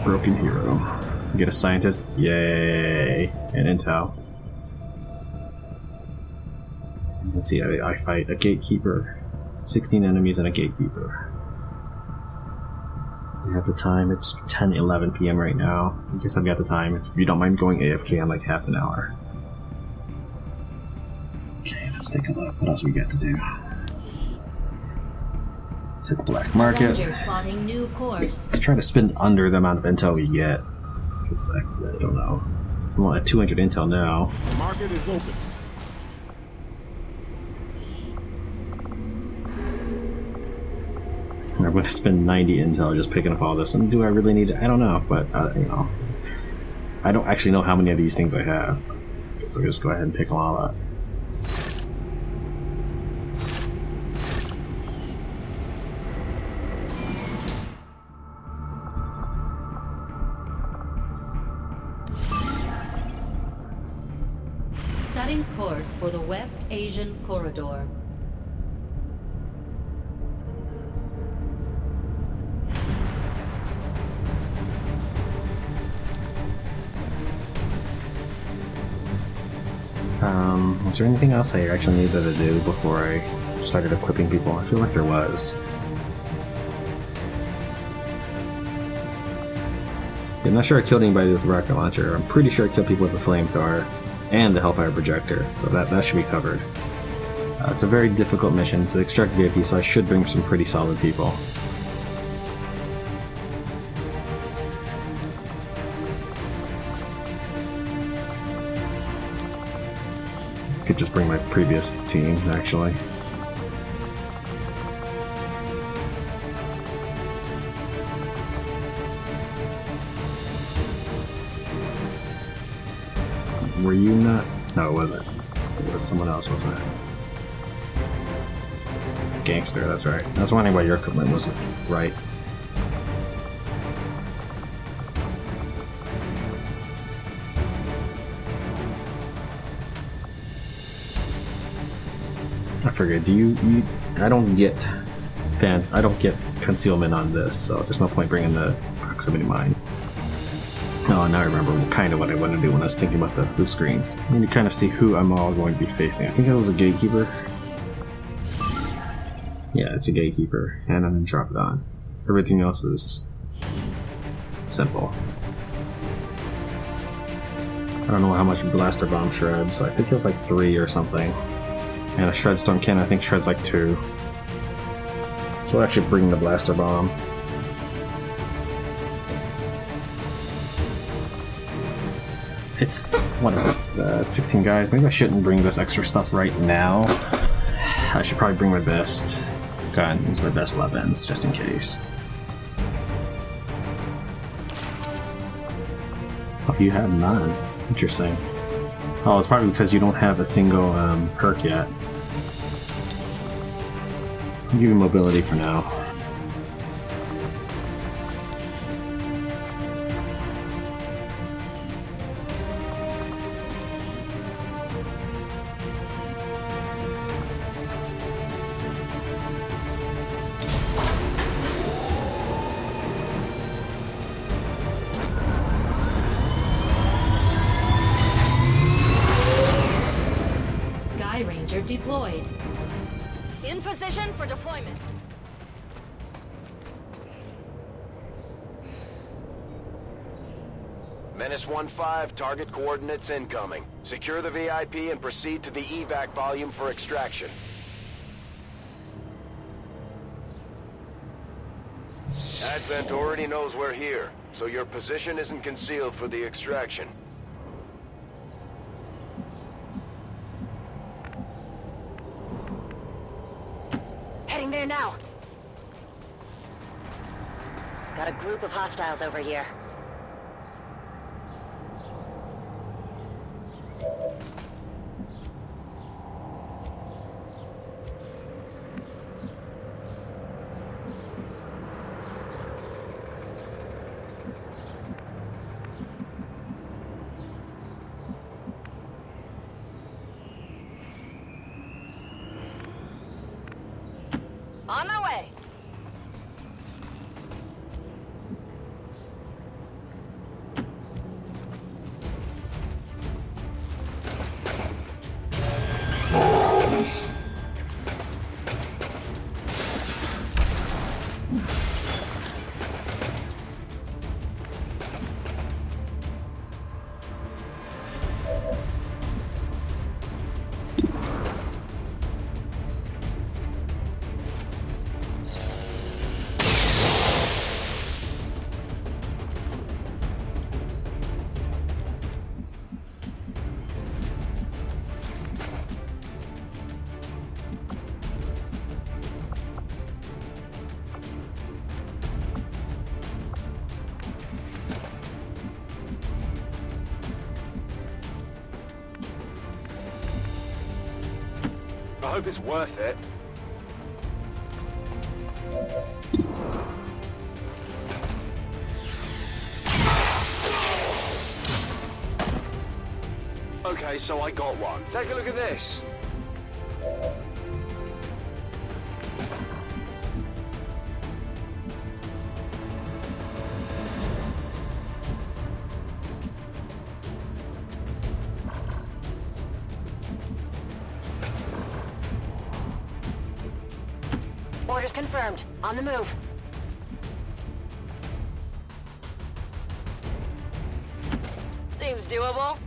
broken hero. Get a scientist, yay, and intel. Let's see, I fight a gatekeeper, 16 enemies and a gatekeeper. I have the time, it's 10:11 p.m. right now. I guess I've got the time. If you don't mind going AFK in like half an hour. Okay, let's take a look. What else we got to do? Let's hit the black market. New course. Let's try to spend under the amount of intel we get. Because I don't know. I'm at 200 intel now. The market is open. I'm going to spend 90 intel just picking up all this. And do I really need it? I don't know, but you know, I don't actually know how many of these things I have. So I'll just go ahead and pick them all up. Setting course for the West Asian Corridor. Was there anything else I actually needed to do before I started equipping people? I feel like there was. See, I'm not sure I killed anybody with the rocket launcher. I'm pretty sure I killed people with the flamethrower and the Hellfire projector, so that should be covered. It's a very difficult mission to extract VIP, so I should bring some pretty solid people. Could just bring my previous team, actually. Were you not? No, it wasn't. It was someone else, wasn't it? Gangster, that's right. I was wondering why your equipment wasn't right. I forget. Do you? I don't get concealment on this, so there's no point bringing the proximity mine. Oh, now I remember kind of what I want to do when I was thinking about the blue screens. I need to kind of see who I'm all going to be facing. I think it was a gatekeeper. Yeah, it's a gatekeeper and an Andromedon. Everything else is simple. I don't know how much blaster bomb shreds. I think it was like 3 or something. And a shred storm cannon, I think shreds like 2. So we'll actually bring the blaster bomb. It's, what is this, it's 16 guys. Maybe I shouldn't bring this extra stuff right now. I should probably bring my best guns, my best weapons, just in case. Oh, you have none. Interesting. Oh, it's probably because you don't have a single perk yet. I'll give you mobility for now. Deployed. In position for deployment. Menace 1-5, target coordinates incoming. Secure the VIP and proceed to the evac volume for extraction. Advent already knows we're here, so your position isn't concealed for the extraction. Heading there now. Got a group of hostiles over here. On my way. I hope it's worth it. Okay, so I got one. Take a look at this. Orders confirmed. On the move. Seems doable.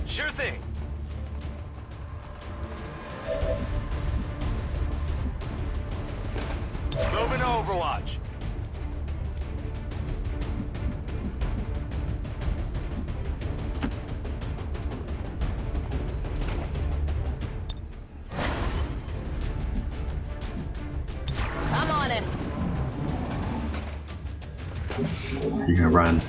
Sure thing. Moving to Overwatch. I'm on it. You're gonna run.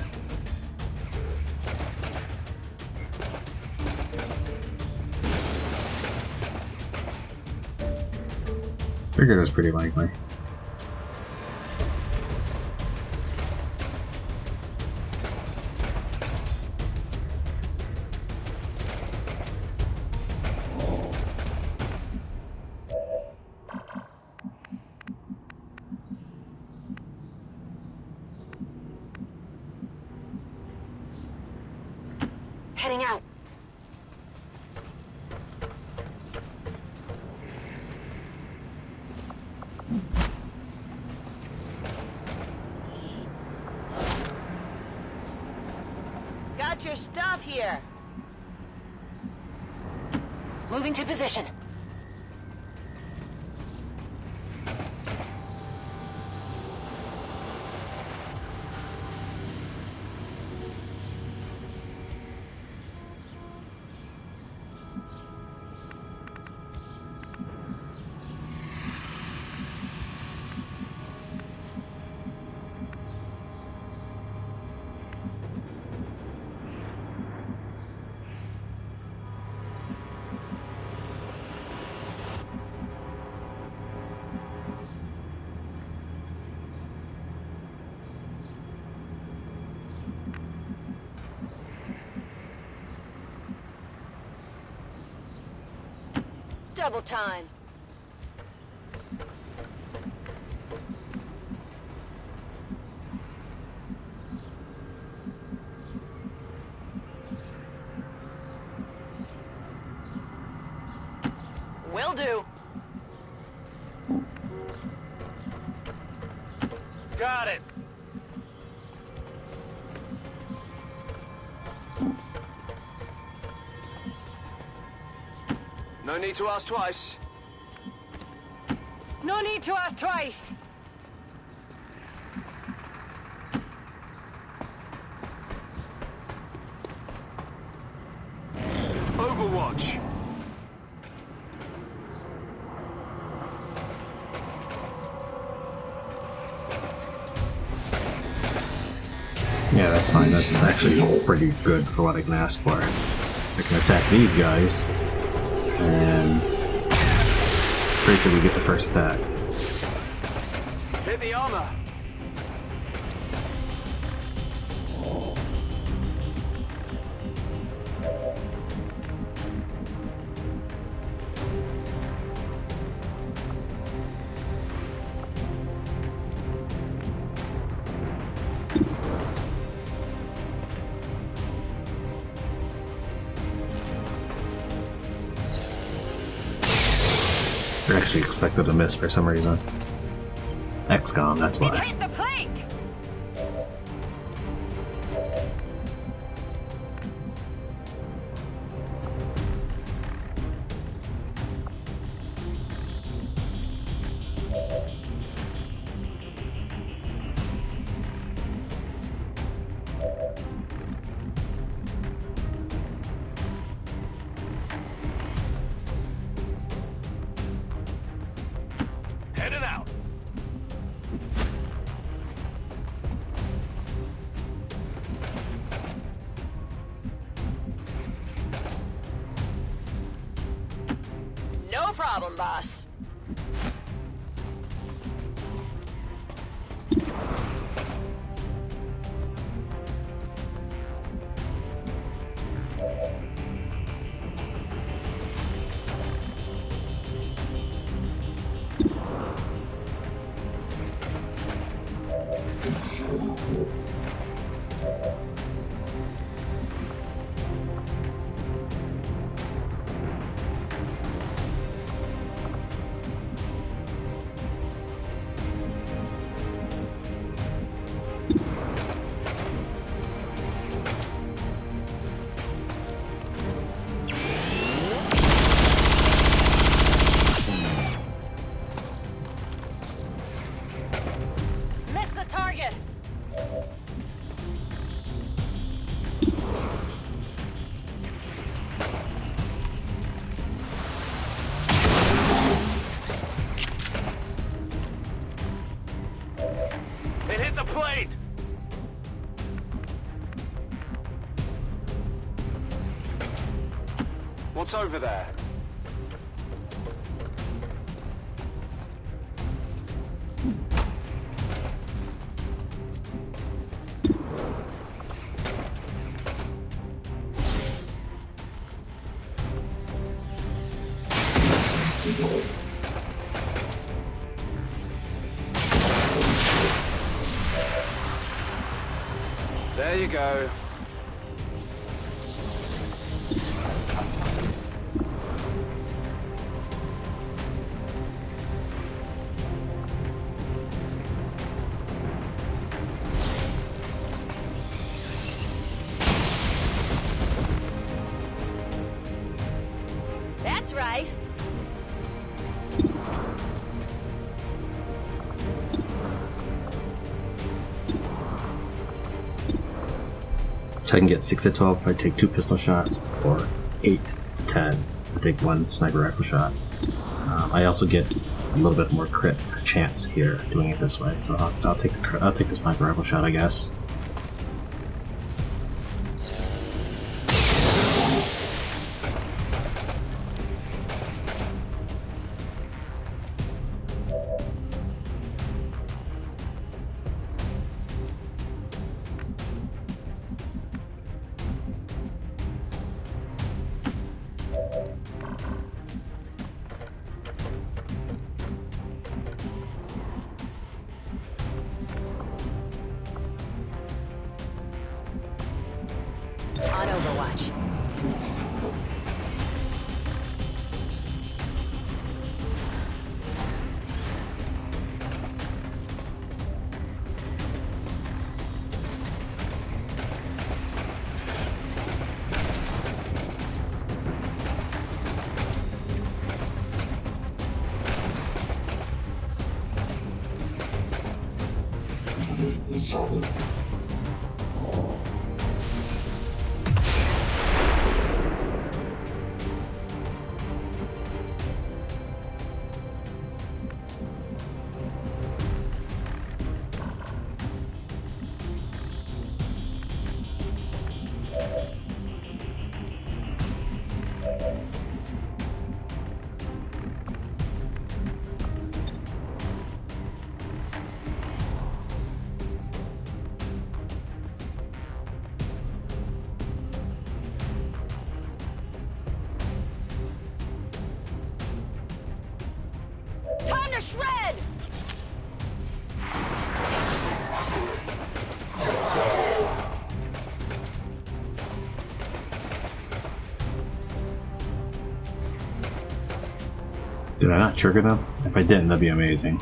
Figured it was pretty likely. Heading out. Got your stuff here. Moving to position. Double time. Will do. Got it. No need to ask twice. No need to ask twice. Overwatch. Yeah, that's fine. That's actually pretty good for what I can ask for. I can attack these guys, and basically get the first attack. Hit the armor. actually expected to miss for some reason. XCOM, that's It why. hit the plate! Heading out. No problem, boss. Miss the target! It hit the plate! What's over there? There you go. That's right. So I can get 6 to 12 if I take 2 pistol shots, or 8 to 10 if I take 1 sniper rifle shot. I also get a little bit more crit chance here doing it this way, so I'll take the sniper rifle shot, I guess. On Overwatch. Did I not trigger them? If I didn't, that'd be amazing.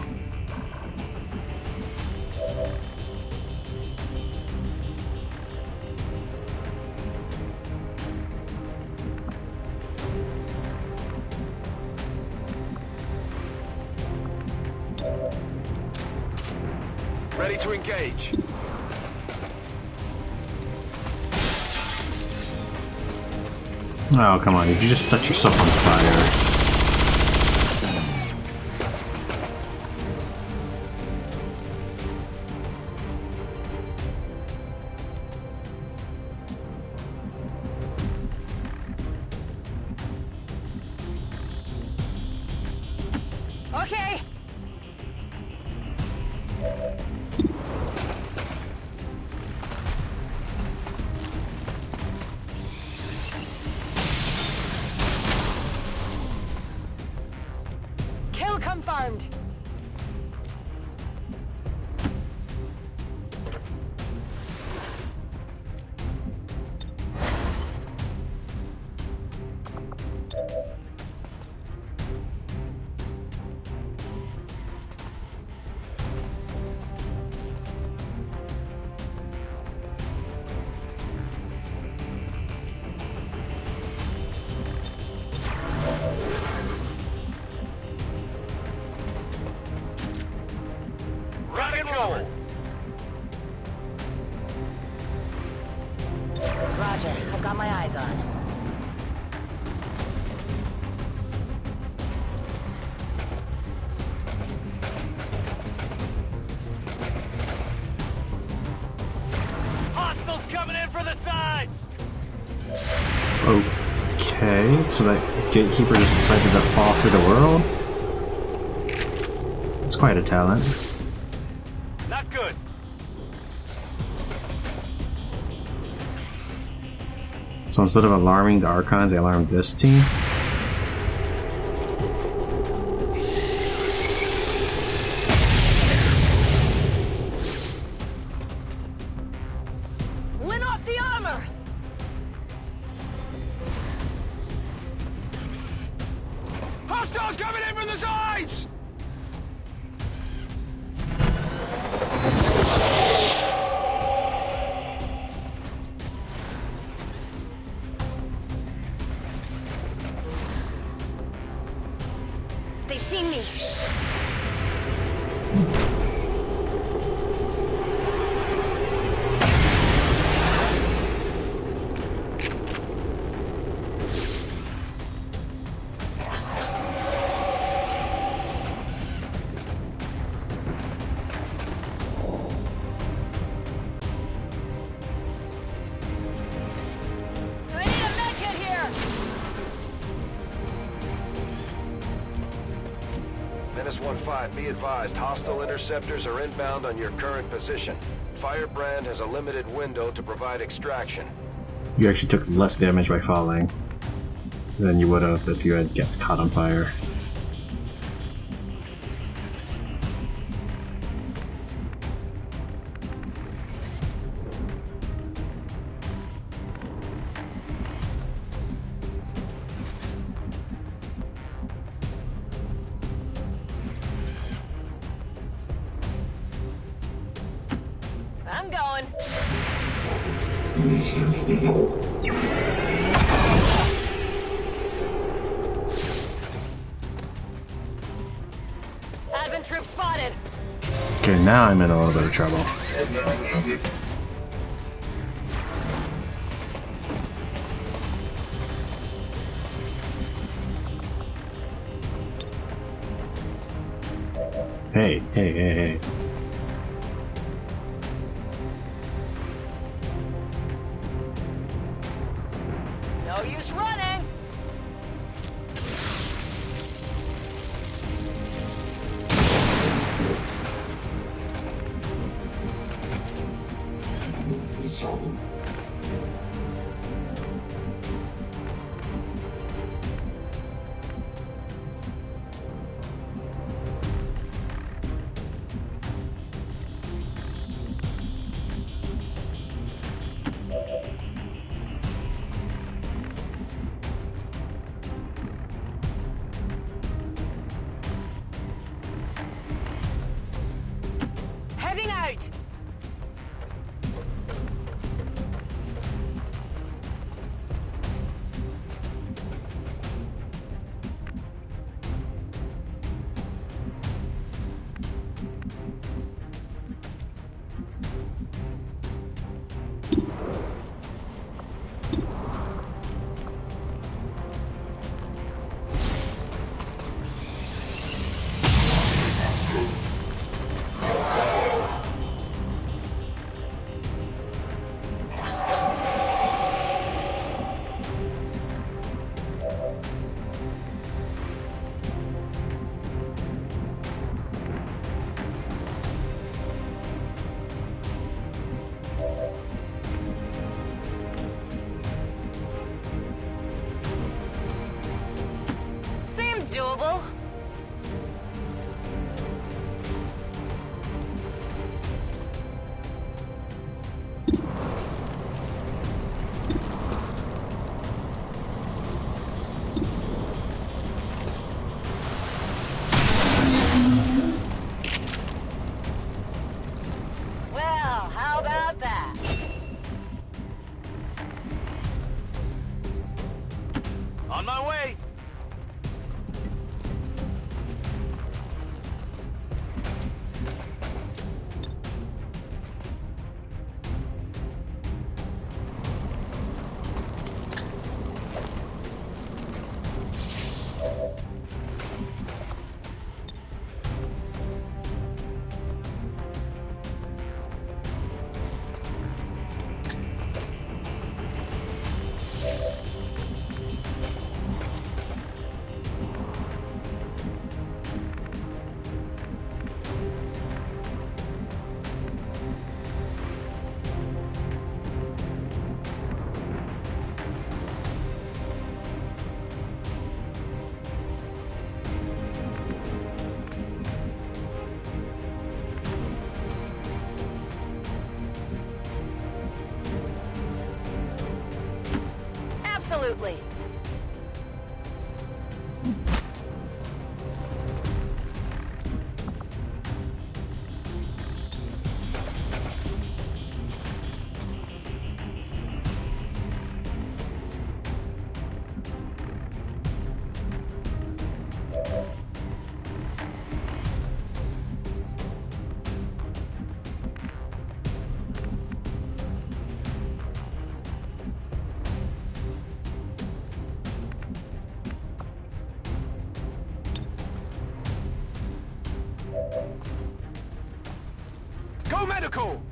Ready to engage. Oh, come on. Did you just set yourself on fire? Okay. Kill confirmed. Rock and roll. Roger. I've got my eyes on. Hostiles coming in for the sides. Okay, so that gatekeeper just decided to fall through the world? It's quite a talent. Not good. So instead of alarming the Archons, they alarmed this team? Win off the armor. Hostiles coming in from the sides. They've seen me. I need a med kit here. Menace 1-5, be advised, hostile interceptors are inbound on your current position. Firebrand has a limited window to provide extraction. You actually took less damage by falling than you would have if you had get caught on fire. I'm going. Advent troop spotted. Okay, now I'm in a little bit of trouble. Hey, hey, hey, hey. No use running. right! Seems doable. Well, how about that? On my way! Absolutely. Go medical!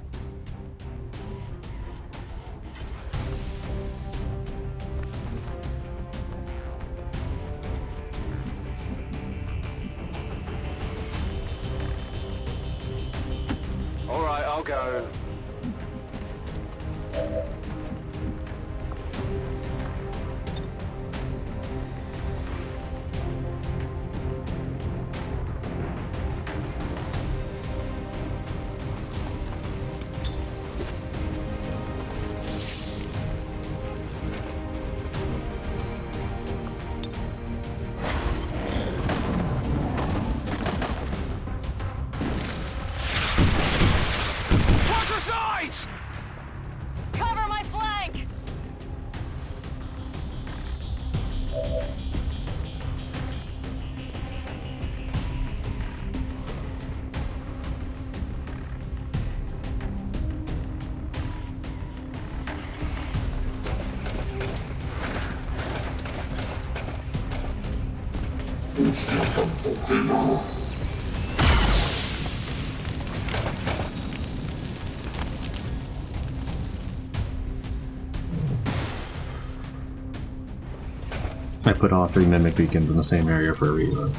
All right, I'll go. Watch your sides! Cover my flank! I put all 3 mimic beacons in the same area for a reason.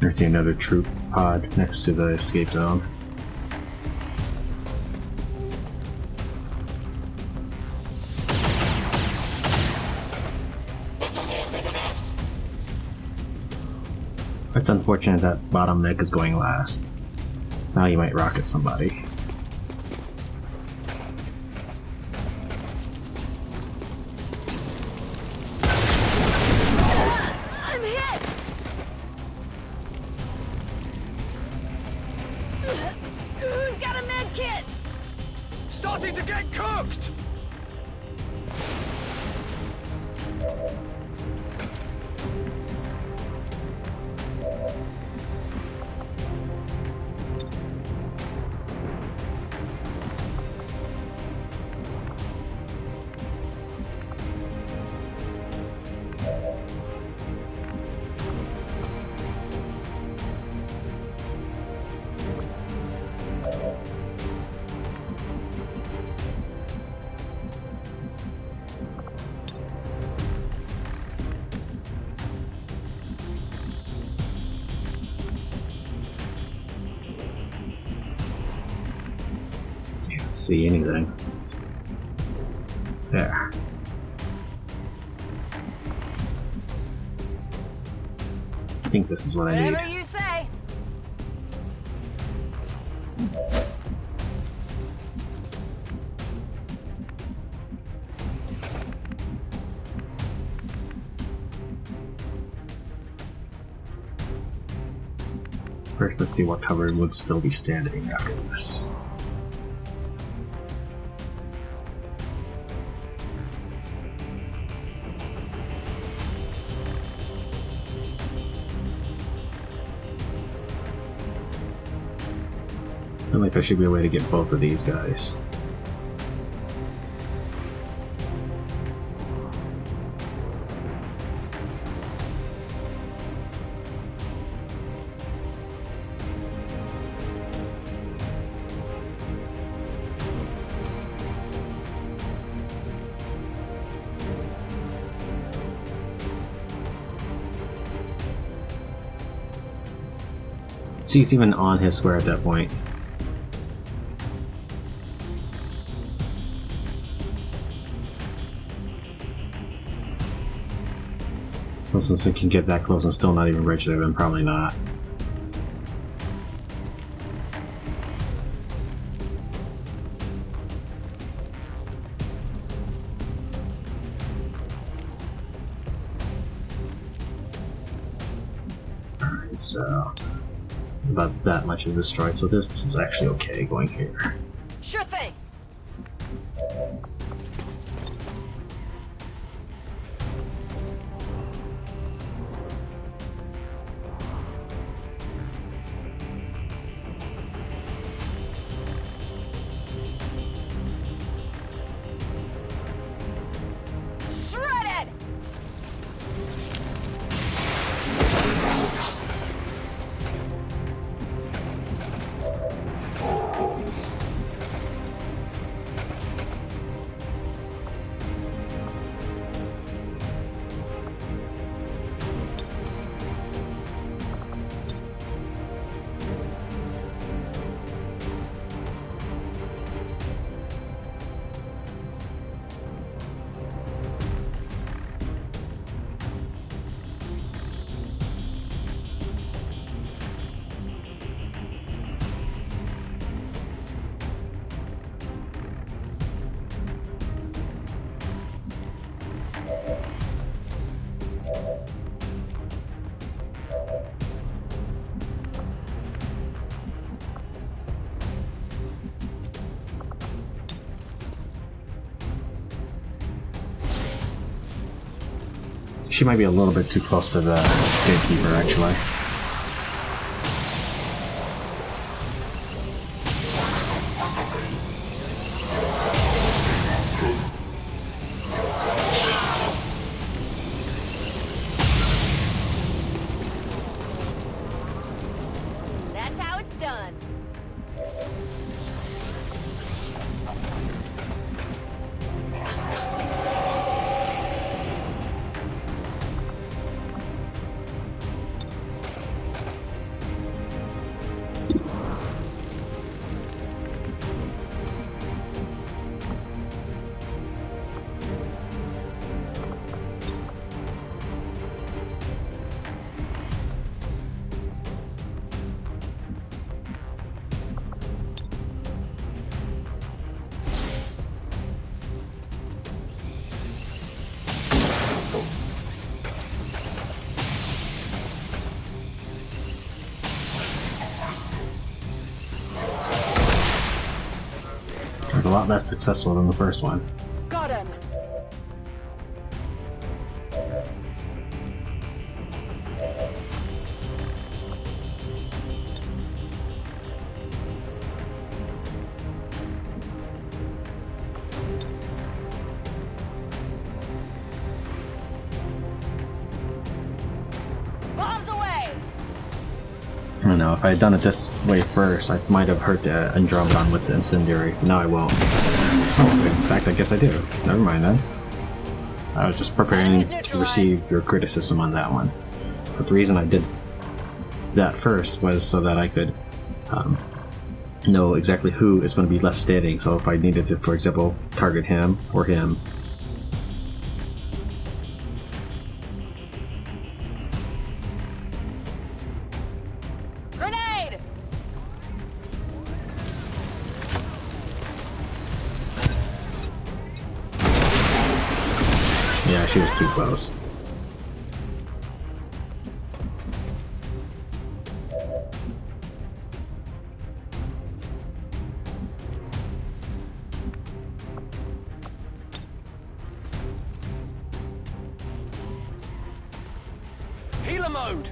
I see another troop pod next to the escape zone. It's unfortunate that bottom neck is going last. Now you might rocket somebody. I'm hit! Who's got a med kit? Starting to get cooked! See anything. There. I think this is what I need. Whatever you say. First, let's see what cover would still be standing after this. I feel like there should be a way to get both of these guys. See, it's even on his square at that point. So since it can get that close and still not even reach there, then probably not. Alright, so about that much is destroyed, so this is actually okay going here. Sure thing. Shredded. She might be a little bit too close to the gatekeeper, actually. That's how it's done. was a lot less successful than the first one. Got him. Bombs away. I don't know, if I had done it this way first, I might have hurt the Andromedon with the incendiary. Now I won't. Oh, in fact, I guess I do. Never mind then. I was just preparing to receive your criticism on that one. But the reason I did that first was so that I could know exactly who is going to be left standing. So if I needed to, for example, target him or him. Grenade. Yeah, she was too close. Healer mode!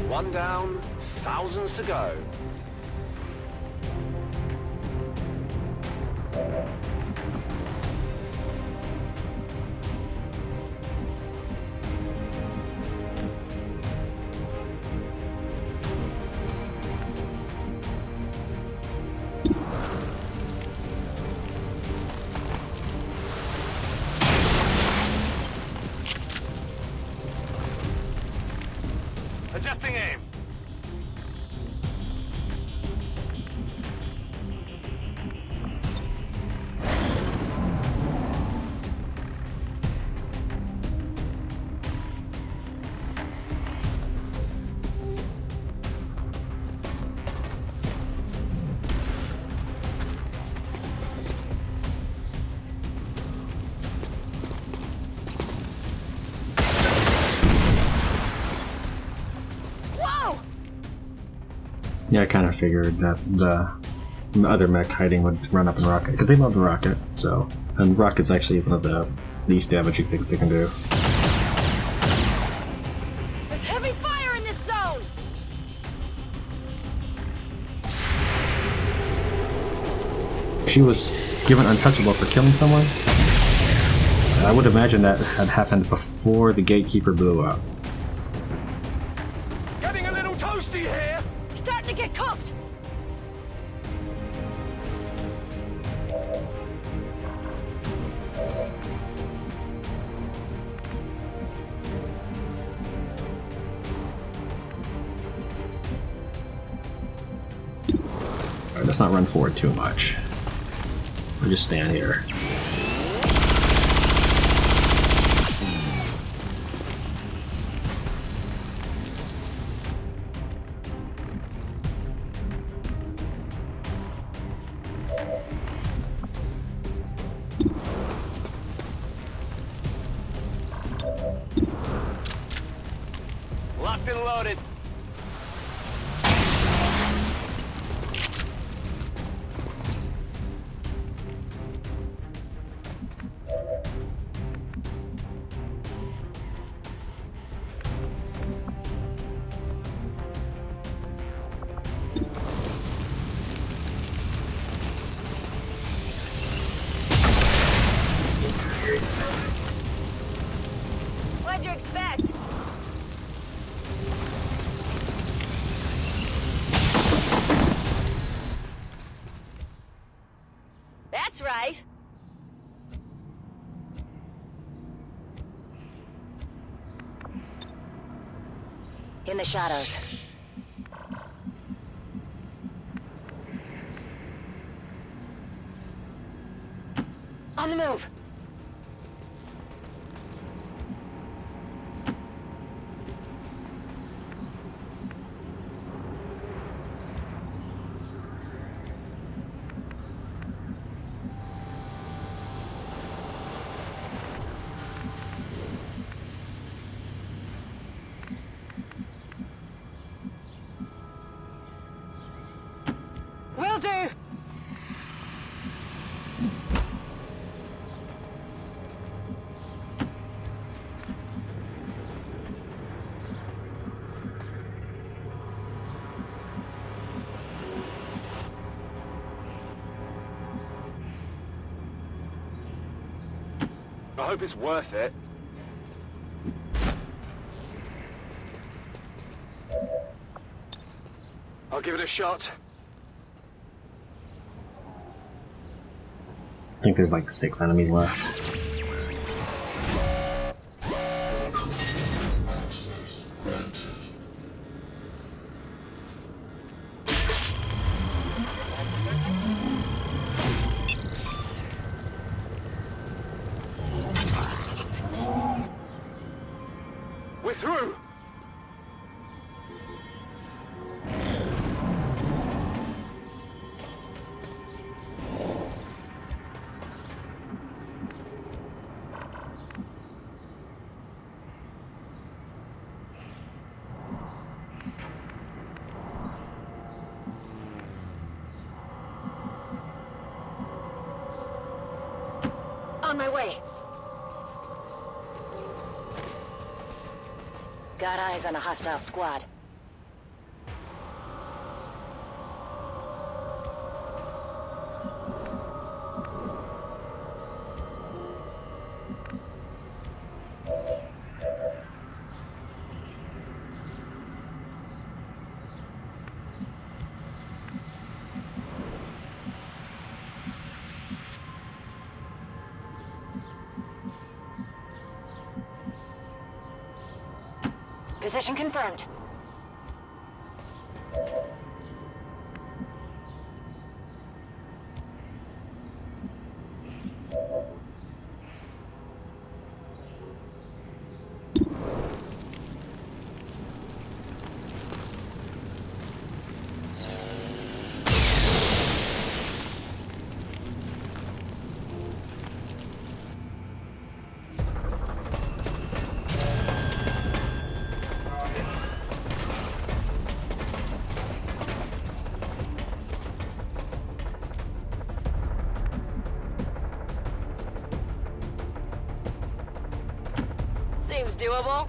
One down, thousands to go. Adjusting aim. Yeah, I kind of figured that the other mech hiding would run up and rocket, because they love the rocket, so... And rocket's actually one of the least damaging things they can do. There's heavy fire in this zone. She was given untouchable for killing someone. I would imagine that had happened before the gatekeeper blew up. Getting a little toasty here! Starting to get cooked. Alright, let's not run forward too much. We'll just stand here. Locked and loaded. What'd you expect? That's right. In the shadows. On the move. I hope it's worth it. I'll give it a shot. I think there's like 6 enemies left. We're through! On my way. Got eyes on a hostile squad. Position confirmed. Seems doable.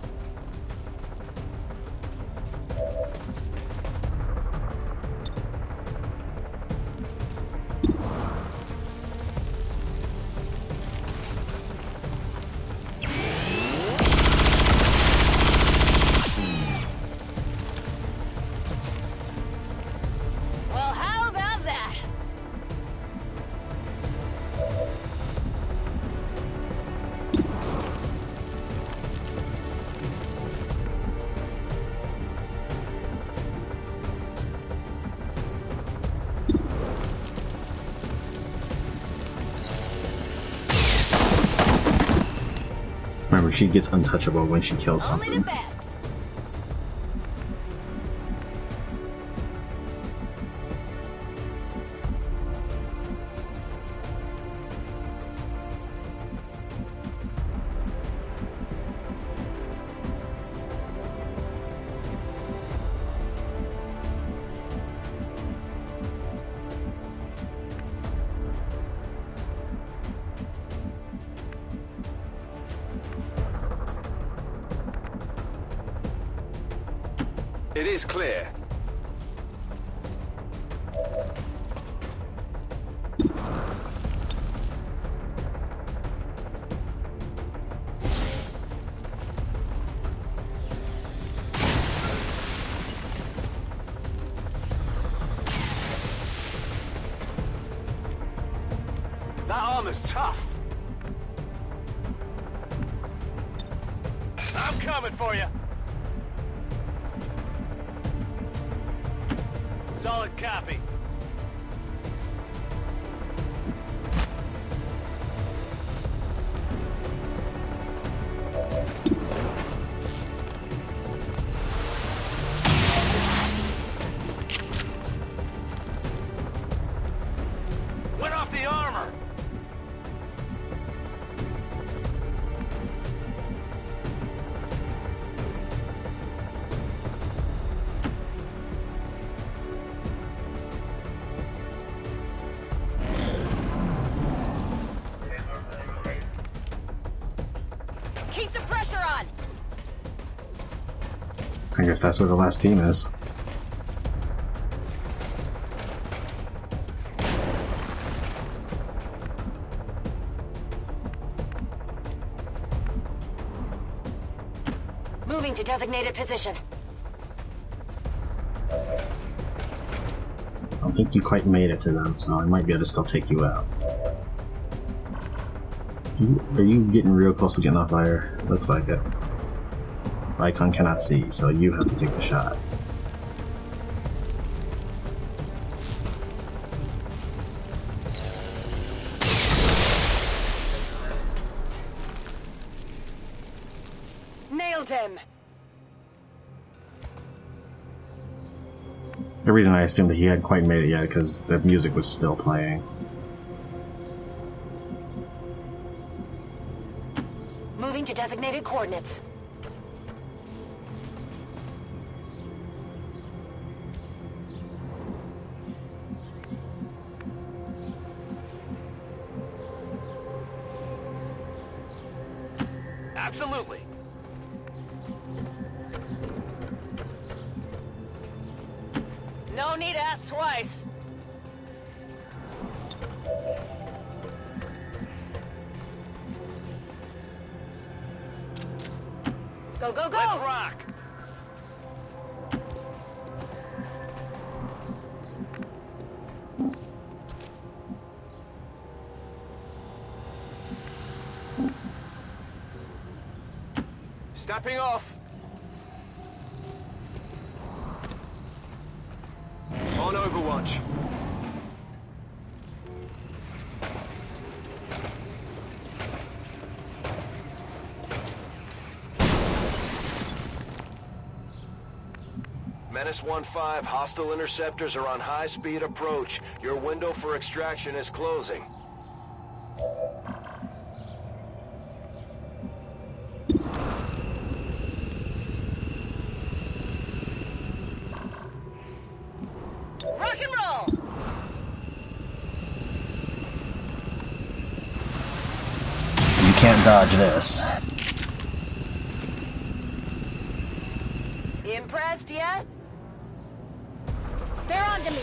Well, how about that? Remember, she gets untouchable when she kills Only the something. best. It is clear. That armor's tough. I'm coming for you. Solid copy. Went off the armor. Keep the pressure on. I guess that's where the last team is. Moving to designated position. I don't think you quite made it to them, so I might be able to still take you out. Are you getting real close to getting off fire? Looks like it. Icon cannot see, so you have to take the shot. Nailed him! The reason I assumed that he hadn't quite made it yet because the music was still playing. Moving to designated coordinates. Absolutely. No need to ask twice. Go, go, go! Let's rock! Stepping off. On Overwatch. Menace 1-5, hostile interceptors are on high-speed approach. Your window for extraction is closing. Rock and roll! You can't dodge this. Impressed yet? They're on to me.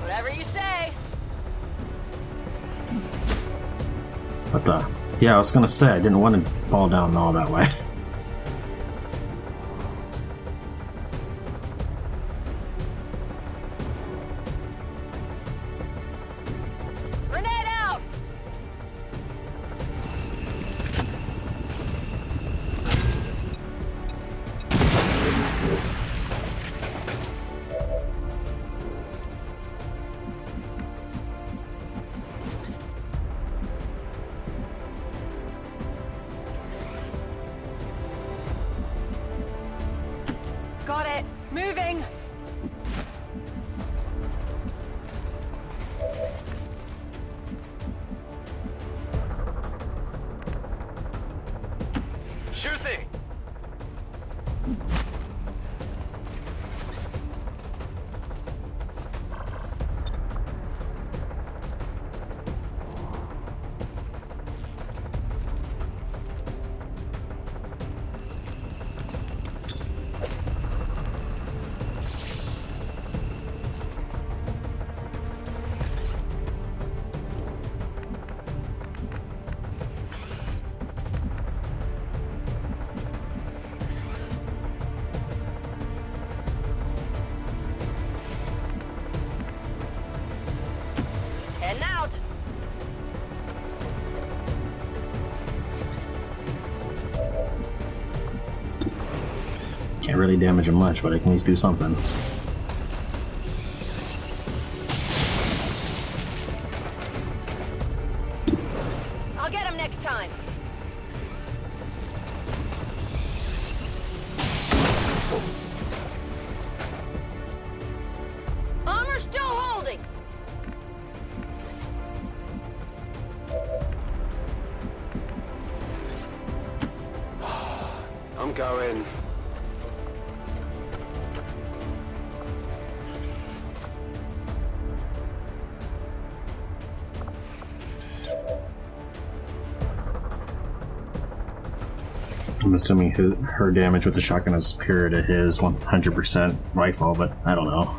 Whatever you say. What the? Yeah, I was gonna say, I didn't want to fall down all that way. Grenade out! Got it. Moving. Sure thing. Heading out. Can't really damage him much, but I can at least do something. I'll get him next time. Armor still holding. I'm going. I'm assuming her damage with the shotgun is superior to his 100% rifle, but I don't know.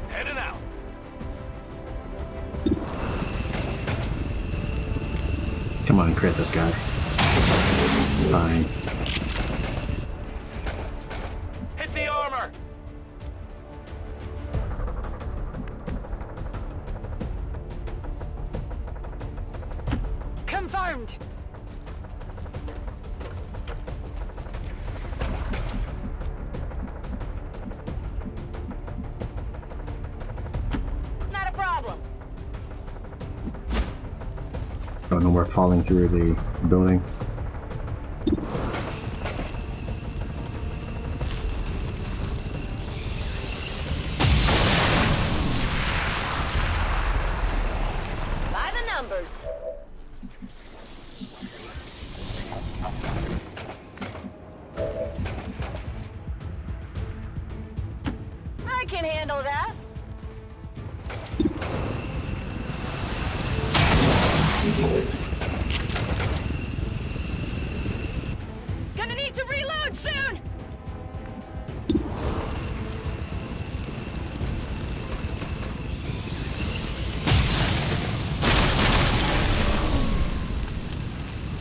Heading out. Come on, crit this guy. Fine. Hit the armor. Confirmed. Not a problem. Oh no, we're falling through the building. By the numbers. I can handle that. Gonna need to reload soon.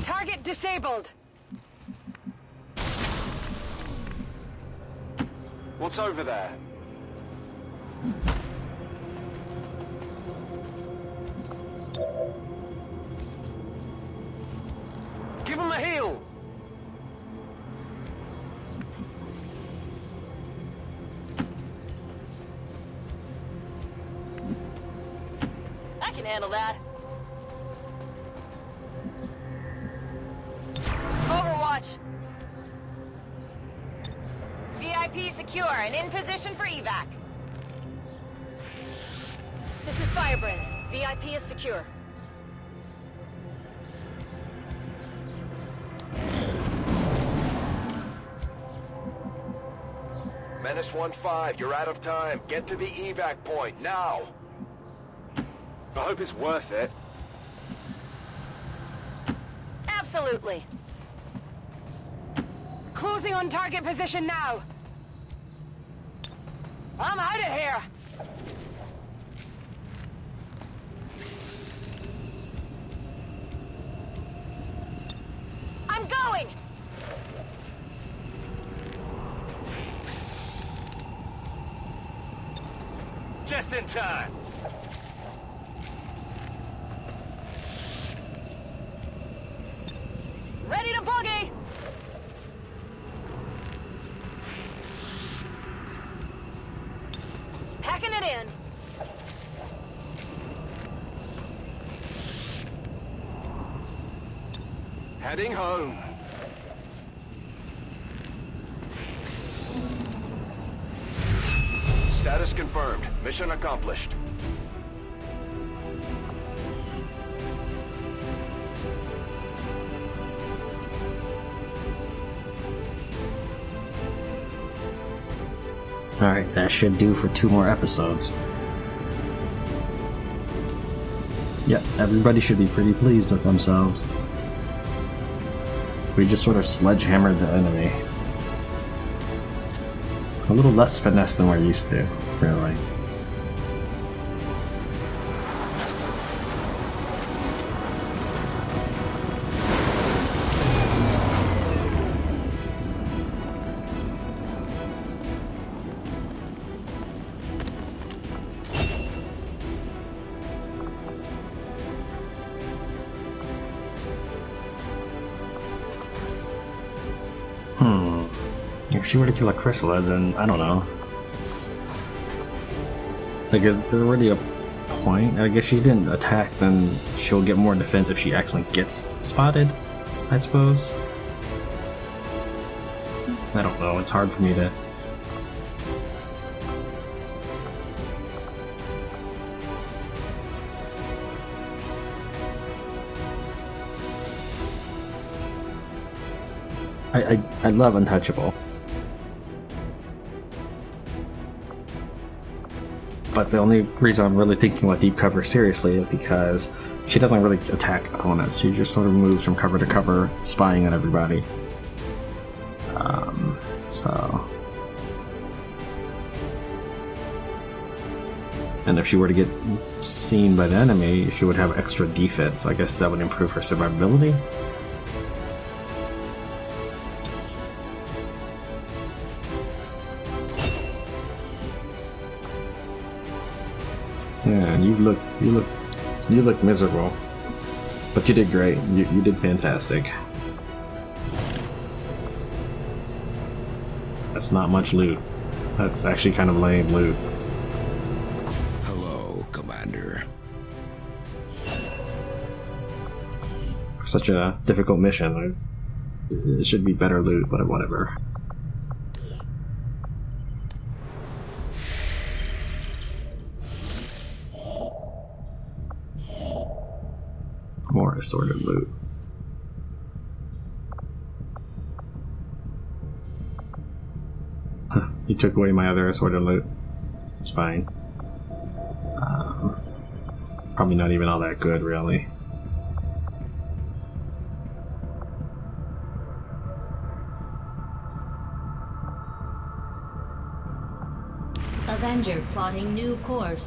Target disabled. What's over there? Give him a heal. I can handle that. Overwatch. VIP secure and in position for evac. This is Firebrand. VIP is secure. Menace 1-5, you're out of time. Get to the evac point, now! I hope it's worth it. Absolutely. Closing on target position now. I'm out of here. I'm going. Just in time. Ready to boogie. Packing it in. Heading home. Status confirmed. Mission accomplished. Alright, that should do for 2 more episodes. Yep, everybody should be pretty pleased with themselves. We just sort of sledgehammered the enemy. A little less finesse than we're used to, really. If she were to kill a chrysalid, then I don't know. Like, is there really a point? I guess she didn't attack, then she'll get more defense if she actually gets spotted, I suppose. I don't know, it's hard for me to... I love Untouchable. But the only reason I'm really thinking about Deep Cover seriously is because she doesn't really attack opponents. She just sort of moves from cover to cover, spying on everybody. So... And if she were to get seen by the enemy, she would have extra defense. I guess that would improve her survivability. Yeah, you look miserable, but you did great. You did fantastic. That's not much loot. That's actually kind of lame loot. Hello, Commander. For such a difficult mission, it should be better loot, but whatever. More assorted loot. You took away my other assorted loot. It's fine. Probably not even all that good, really. Avenger plotting new course.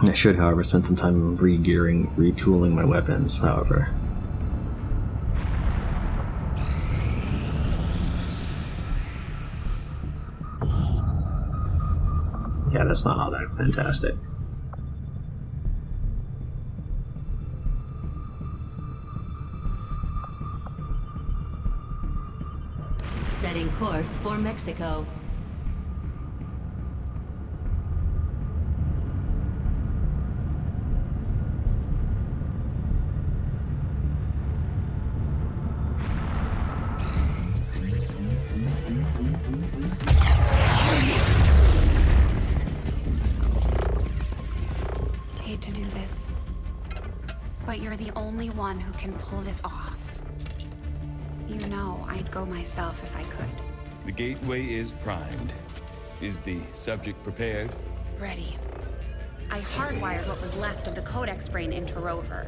I should, however, spend some time re-gearing, retooling my weapons, however. Yeah, that's not all that fantastic. Setting course for Mexico. Hate to do this, but you're the only one who can pull this off. You know I'd go myself if I could. The gateway is primed. Is the subject prepared? Ready. I hardwired what was left of the Codex brain into Rover.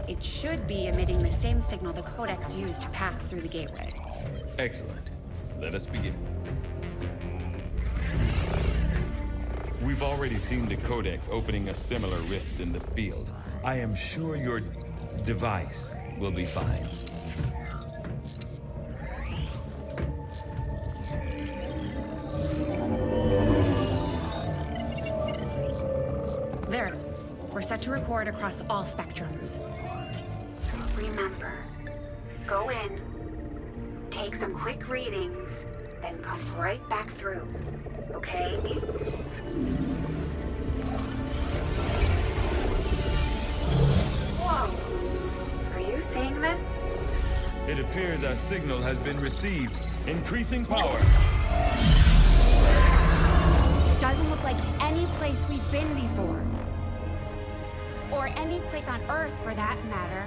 It should be emitting the same signal the Codex used to pass through the gateway. Excellent. Let us begin. We've already seen the Codex opening a similar rift in the field. I am sure your device will be fine. There. We're set to record across all spectrums. Remember, go in, take some quick readings, then come right back through. Okay? Whoa. Are you seeing this? It appears our signal has been received. Increasing power. Doesn't look like any place we've been before. Or any place on Earth, for that matter.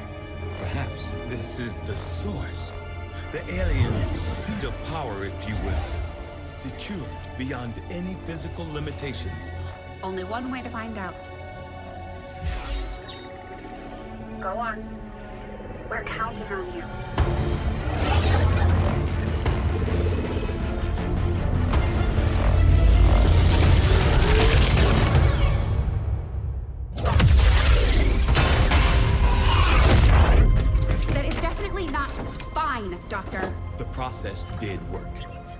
Perhaps this is the source. The aliens' seat of power, if you will. Secure beyond any physical limitations. Only one way to find out. Go on. We're counting on you. That is definitely not fine, Doctor. The process did work.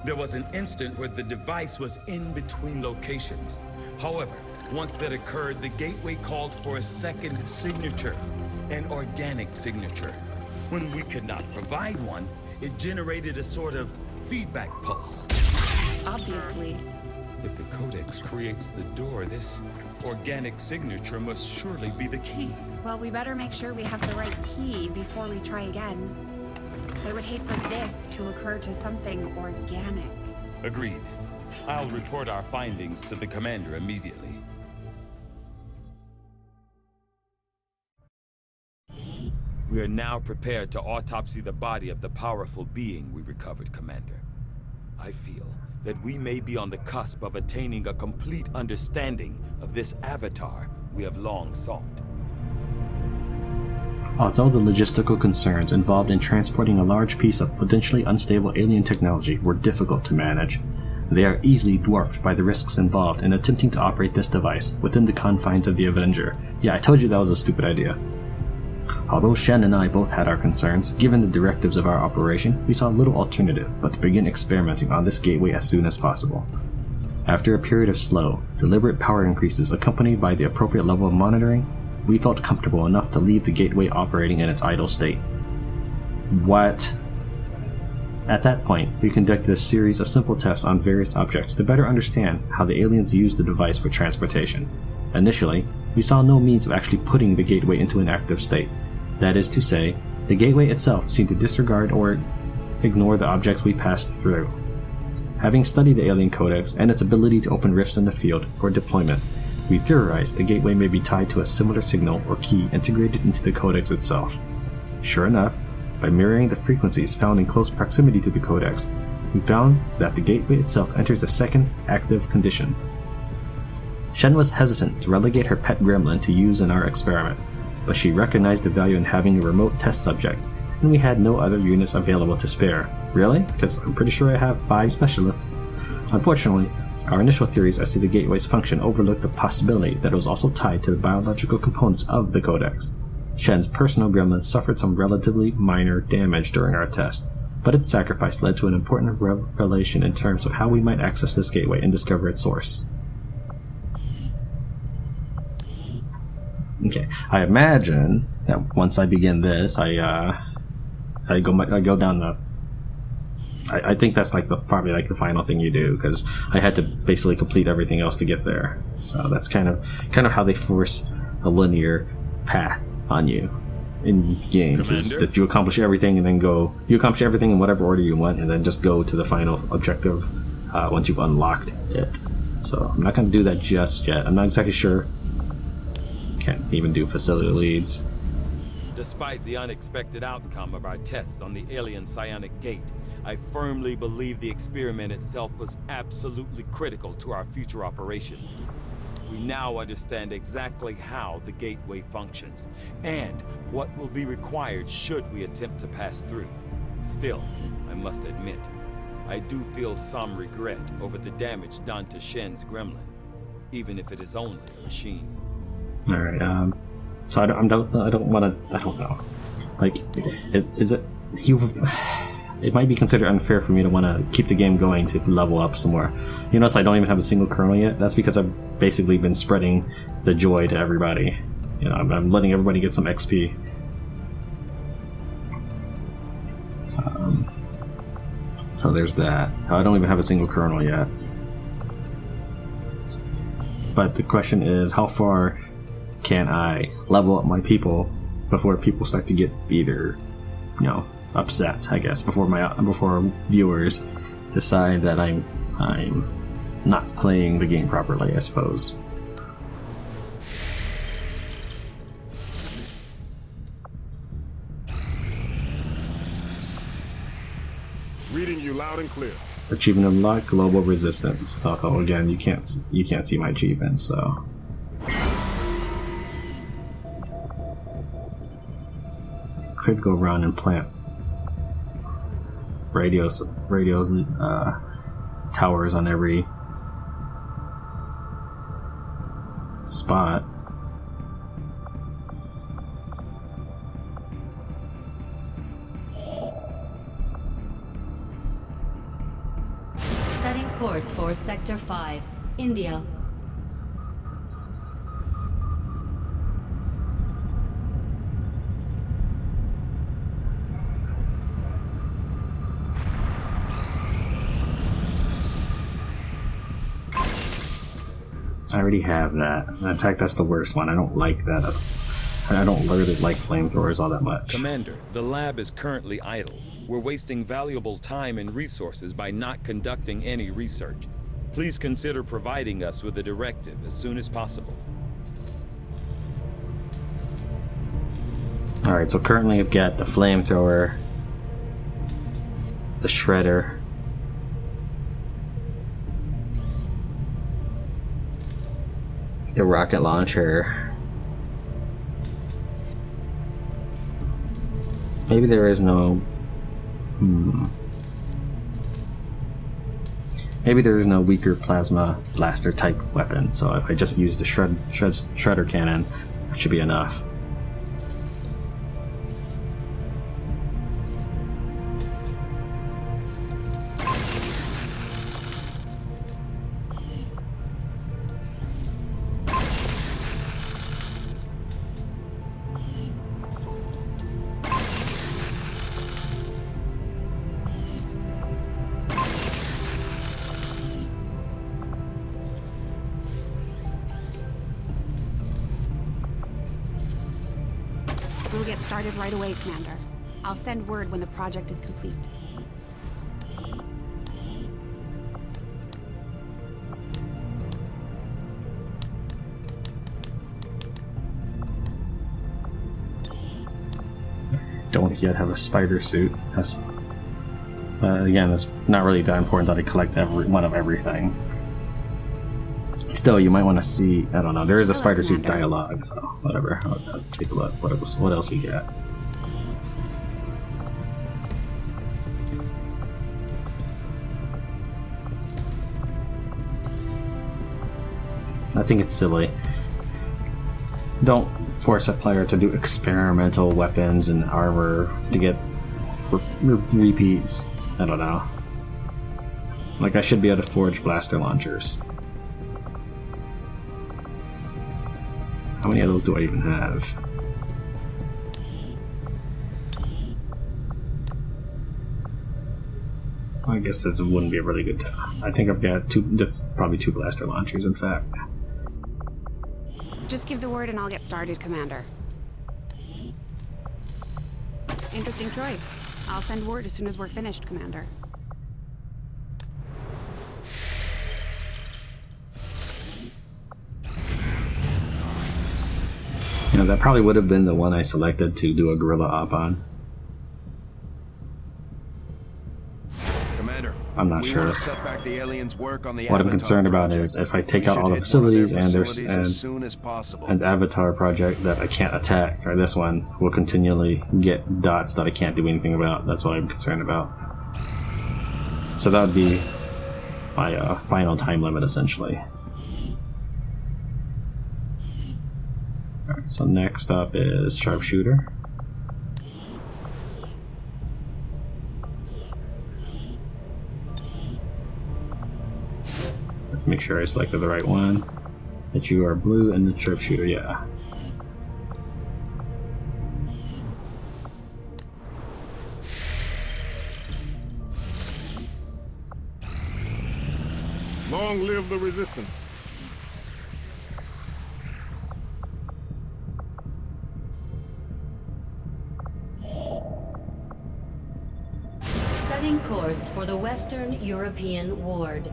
There was an instant where the device was in between locations. However, once that occurred, the gateway called for a second signature, an organic signature. When we could not provide one, it generated a sort of feedback pulse. Obviously. If the Codex creates the door, this organic signature must surely be the key. Well, we better make sure we have the right key before we try again. I would hate for this to occur to something organic. Agreed. I'll report our findings to the commander immediately. We are now prepared to autopsy the body of the powerful being we recovered, Commander. I feel that we may be on the cusp of attaining a complete understanding of this avatar we have long sought. Although the logistical concerns involved in transporting a large piece of potentially unstable alien technology were difficult to manage, they are easily dwarfed by the risks involved in attempting to operate this device within the confines of the Avenger. Yeah, I told you that was a stupid idea. Although Shen and I both had our concerns, given the directives of our operation, we saw little alternative but to begin experimenting on this gateway as soon as possible. After a period of slow, deliberate power increases accompanied by the appropriate level of monitoring, we felt comfortable enough to leave the gateway operating in its idle state. What? At that point, we conducted a series of simple tests on various objects to better understand how the aliens used the device for transportation. Initially, we saw no means of actually putting the gateway into an active state. That is to say, the gateway itself seemed to disregard or ignore the objects we passed through. Having studied the alien codex and its ability to open rifts in the field for deployment, we theorized the gateway may be tied to a similar signal or key integrated into the codex itself. Sure enough, by mirroring the frequencies found in close proximity to the codex, we found that the gateway itself enters a second active condition. Shen was hesitant to relegate her pet gremlin to use in our experiment, but she recognized the value in having a remote test subject, and we had no other units available to spare. Really? Because I'm pretty sure I have 5 specialists. Unfortunately, our initial theories as to the gateway's function overlooked the possibility that it was also tied to the biological components of the codex. Shen's personal gremlin suffered some relatively minor damage during our test, but its sacrifice led to an important revelation in terms of how we might access this gateway and discover its source. Okay, I imagine that once I begin this, I go down the. I think that's like probably the final thing you do, because I had to basically complete everything else to get there. So that's kind of how they force a linear path on you in games, is that you accomplish everything and then you accomplish everything in whatever order you want, and then just go to the final objective once you've unlocked it. So I'm not going to do that just yet. I'm not exactly sure. Can't even do facility leads. Despite the unexpected outcome of our tests on the alien psionic gate, I firmly believe the experiment itself was absolutely critical to our future operations. We now understand exactly how the gateway functions, and what will be required should we attempt to pass through. Still, I must admit, I do feel some regret over the damage done to Shen's gremlin, even if it is only a machine. All right. So I don't know. Like, is it it might be considered unfair for me to want to keep the game going to level up some more. You notice I don't even have a single kernel yet. That's because I've basically been spreading the joy to everybody. You know, I'm letting everybody get some XP. So there's that. I don't even have a single kernel yet. But the question is, how far can I level up my people before people start to get either, upset, I guess, before viewers decide that I'm not playing the game properly, I suppose. Reading you loud and clear. Achievement unlocked, global resistance. Although again, you can't see my achievement, so. Could go around and plant radios, towers on every spot. Setting course for Sector 5, India. I already have that. In fact, that's the worst one. I don't like that. I don't really like flamethrowers all that much. Commander, the lab is currently idle. We're wasting valuable time and resources by not conducting any research. Please consider providing us with a directive as soon as possible. Alright, so currently I've got the flamethrower, the shredder, the rocket launcher. Maybe there is no... Maybe there is no weaker plasma blaster type weapon, so if I just use the shredder cannon, it should be enough. We'll get started right away, Commander. I'll send word when the project is complete. Don't yet have a spider suit. That's, again, it's not really that important that I collect one of everything. Still, you might want to see. I don't know. There is a spider suit dialogue, so whatever. I'll take a look. What else we got? I think it's silly. Don't force a player to do experimental weapons and armor to get repeats. I don't know. Like, I should be able to forge blaster launchers. How many of those do I even have? I guess this wouldn't be a really good time. I think I've got probably two blaster launchers, in fact. Just give the word and I'll get started, Commander. Interesting choice. I'll send word as soon as we're finished, Commander. You know, that probably would have been the one I selected to do a guerrilla op on. Commander, I'm not sure. Set back the aliens' work on the What I'm Avatar concerned about project. is if I take We out should all the hit facilities one of and their there's facilities as soon as possible. an Avatar project that I can't attack, or this one will continually get dots that I can't do anything about. That's what I'm concerned about. So that would be my final time limit, essentially. Alright, so next up is Sharpshooter. Let's make sure I selected the right one. That you are blue and the Sharpshooter, yeah. Long live the resistance. Setting course for the Western European Ward.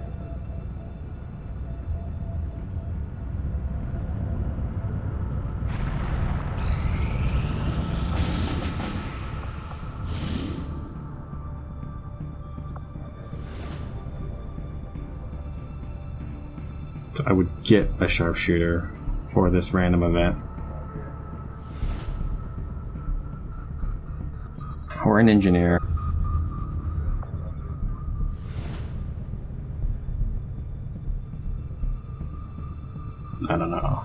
So I would get a sharpshooter for this random event. Or an engineer. I don't know.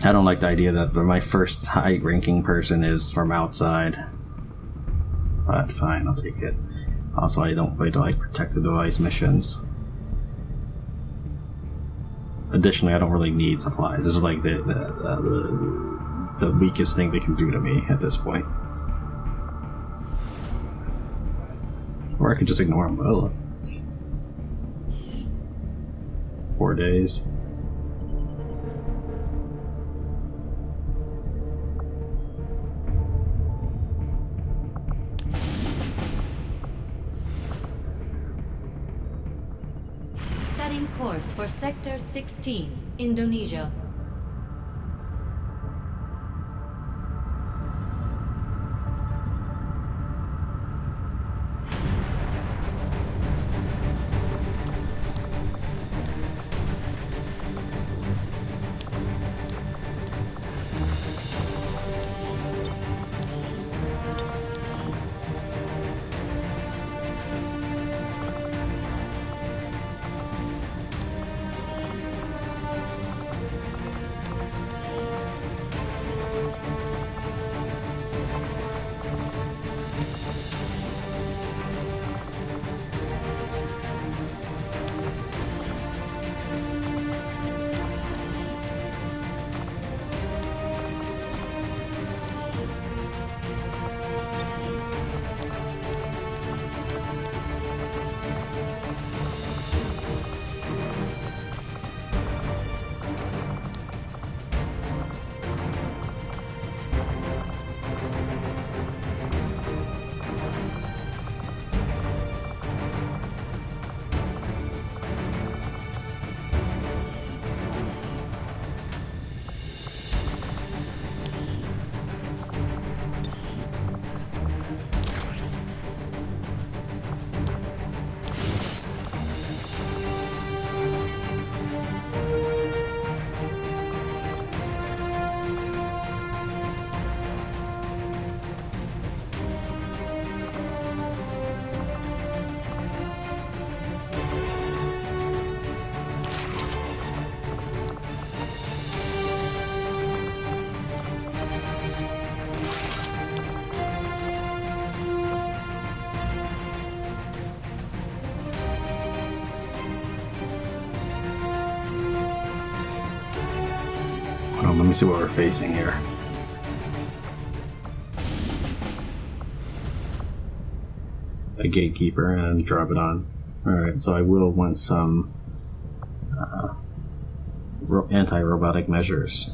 I don't like the idea that my first high-ranking person is from outside. But fine, I'll take it. Also, I don't play to like protect the device missions. Additionally, I don't really need supplies. This is like the weakest thing they can do to me at this point. Or I could just ignore them. Oh, 4 days. Setting course for Sector 16, Indonesia. Let me see what we're facing here. A gatekeeper and Andromedon. Alright, so I will want some anti-robotic measures.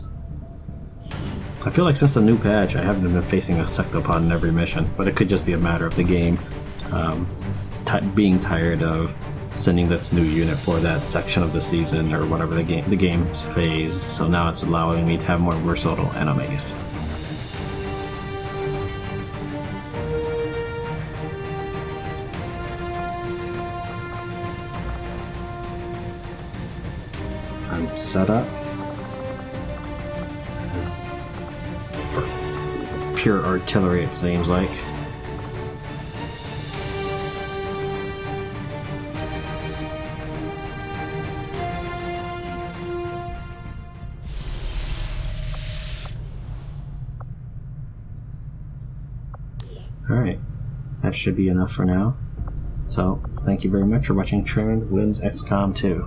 I feel like since the new patch I haven't been facing a sectopod in every mission, but it could just be a matter of the game being tired of sending this new unit for that section of the season or whatever the game's phase, so now it's allowing me to have more versatile enemies. I'm set up for pure artillery, it seems like. Alright, that should be enough for now. So, thank you very much for watching Tran Wins XCOM 2.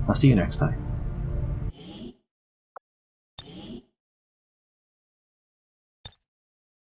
I'll see you next time.